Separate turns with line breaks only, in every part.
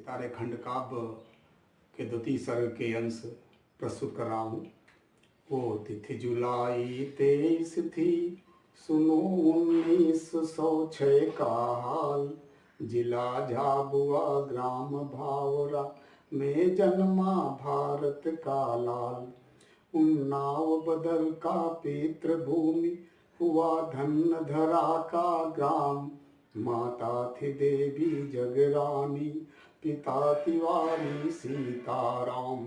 तारेखंड काव्य के द्वितीय सर्ग के अंश प्रस्तुत कर रहा हूँ। वो तिथि जुलाई 23 थी, सुनो 1906 का हाल। जिला झाबुआ ग्राम भावरा में जन्मा भारत का लाल। उन्नाव बदर का पितृभूमि हुआ धन धरा का ग्राम। माता थी देवी जगरानी, पिता तिवारी सीताराम।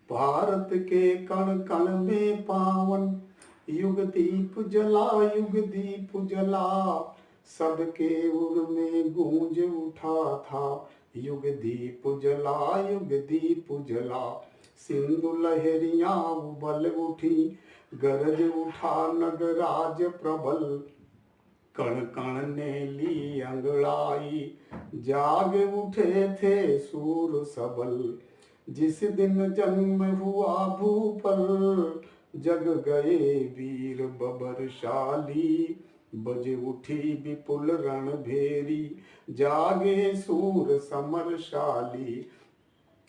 भारत के कण कण में पावन, युग दीप जला युग दीप जला। सबके उर में गूंज उठा था, युग दीप जला युग दीप जला। सिंधु लहरियां उबल उठी, गरज उठा नगराज प्रबल। कण कण ने ली अंगड़ाई, जाग उठे थे सूर सबल। जिस दिन जन्म हुआ भूपल, जग गए वीर बबरशाली। बज उठी विपुल रणभेरी, जागे सूर समरशाली।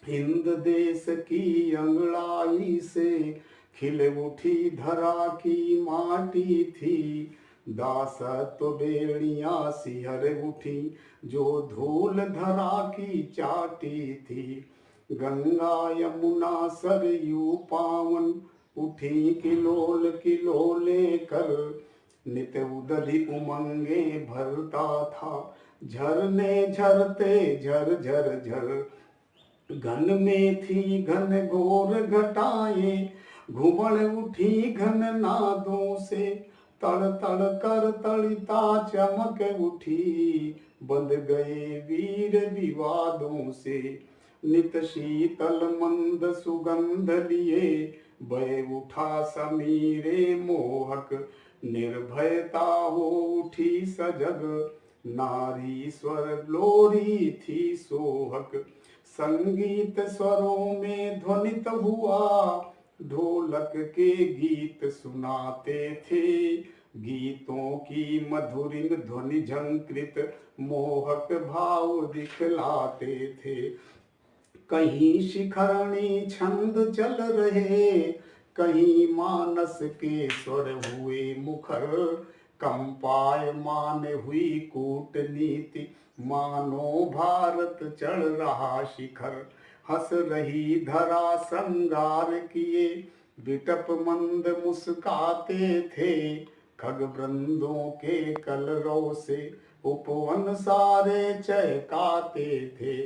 हिंद देश की अंगड़ाई से खिल उठी धरा की माटी थी। दासत्व बेड़ियां सिहर उठी, जो धूल धरा की चाटी थी। गंगा यमुना सरयू पावन, उठी किलोल किलोले कर। नित उदधि उमंगे भरता था, झरने झरते झर झर झर। घन में थी घन घोर घटाएं, घुमड़ उठी घन नादों से। तड़ तड़ कर तड़िता चमक उठी, बंध गए वीर विवादों से। नित शीतल मंद सुगंध लिए, बह उठा समीरे मोहक। निर्भयता हो उठी सजग, नारी स्वर लोरी थी सोहक। संगीत स्वरों में ध्वनित हुआ, ढोलक के गीत सुनाते थे। गीतों की मधुरिम ध्वनि झंकृत, मोहक भाव दिखलाते थे। कहीं शिखरणी छंद चल रहे, कहीं मानस के स्वर हुए मुखर। कंपायमान हुई कूटनीति, मानो भारत चढ़ रहा शिखर। हंस रही धरा संगार किए, विटप मंद मुस्काते थे। खग वृंदों के कलरव से उपवन सारे चहकाते थे।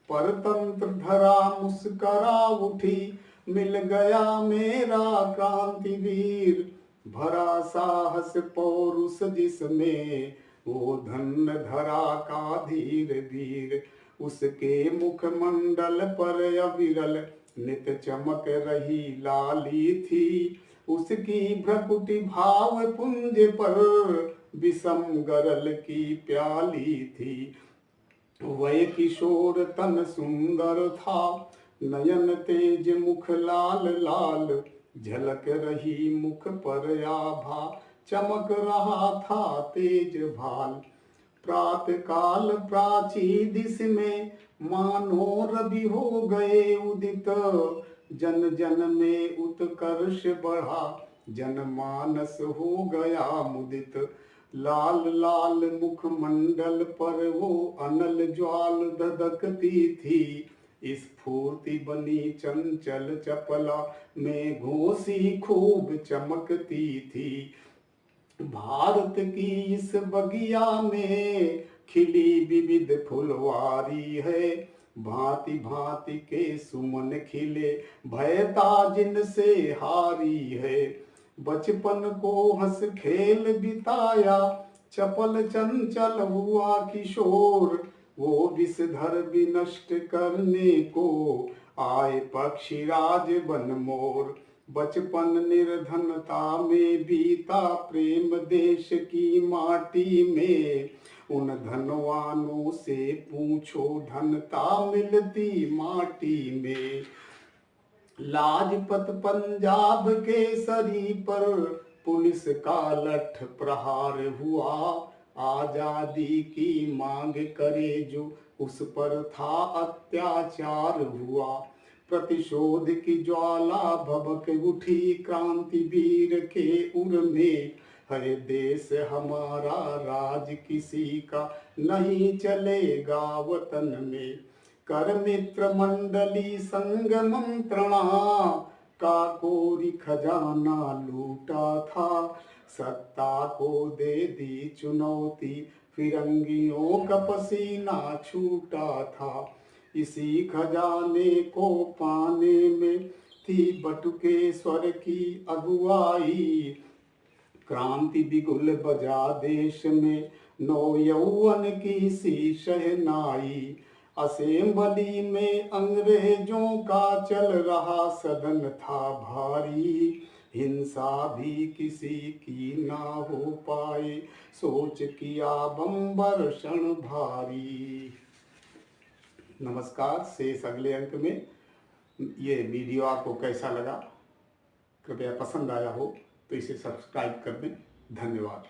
परतंत्र धरा मुस्करा उठी, मिल गया मेरा क्रांतिवीर। भरा साहस पौरुष जिसमें, वो धन्य धरा का धीर वीर। उसके मुखमंडल पर अविरल, नित चमक रही लाली थी। उसकी भ्रकुटि भाव पुंज पर, विषम गरल की प्याली थी। वह किशोर तन सुंदर था, नयन तेज मुख लाल लाल। झलक रही मुख पर आभा, चमक रहा था तेज भाल। प्रातः काल प्राची दिश में, मानो रवि हो गए उदित। जन जन में उत्कर्ष बढ़ा, जनमानस हो गया मुदित। लाल लाल मुखमंडल पर वो अनल ज्वाल धधकती थी। स्फूर्ति बनी चंचल चपला, मेघों सी खूब चमकती थी। भारत की इस बगिया में, खिली विविध फुलवारी है। भांति भांति के सुमन खिले, भयता जिनसे हारी है। बचपन को हंस खेल बिताया, चपल चंचल हुआ किशोर। वो विषधर विनष्ट करने को, आए पक्षीराज बन मोर। बचपन निर्धनता में बीता, प्रेम देश की माटी में। उन धनवानों से पूछो, धनता मिलती माटी में। लाजपत पंजाब के सरी पर, पुलिस का लठ प्रहार हुआ। आजादी की मांग करे जो उस पर था अत्याचार हुआ। प्रतिशोध की ज्वाला भभक उठी, क्रांति वीर के उर में। है देश हमारा, राज किसी का नहीं चलेगा वतन में। कर मित्र मंडली संग मंत्रणा, काकोरी खजाना लूटा था। सत्ता को दे दी चुनौती, फिरंगियों का पसीना छूटा था। इसी खजाने को पाने में थी बटुकेश्वर की अगुवाई। क्रांति बिगुल बजा देश में, नौ यौवन की सी शहनाई। असेंबली में अंग्रेजों का चल रहा सदन था भारी। हिंसा भी किसी की ना हो पाए, सोच किया बम्बर्षण भारी। नमस्कार। शेष अगले अंक में। ये वीडियो आपको कैसा लगा, कृपया पसंद आया हो तो इसे सब्सक्राइब कर दें। धन्यवाद।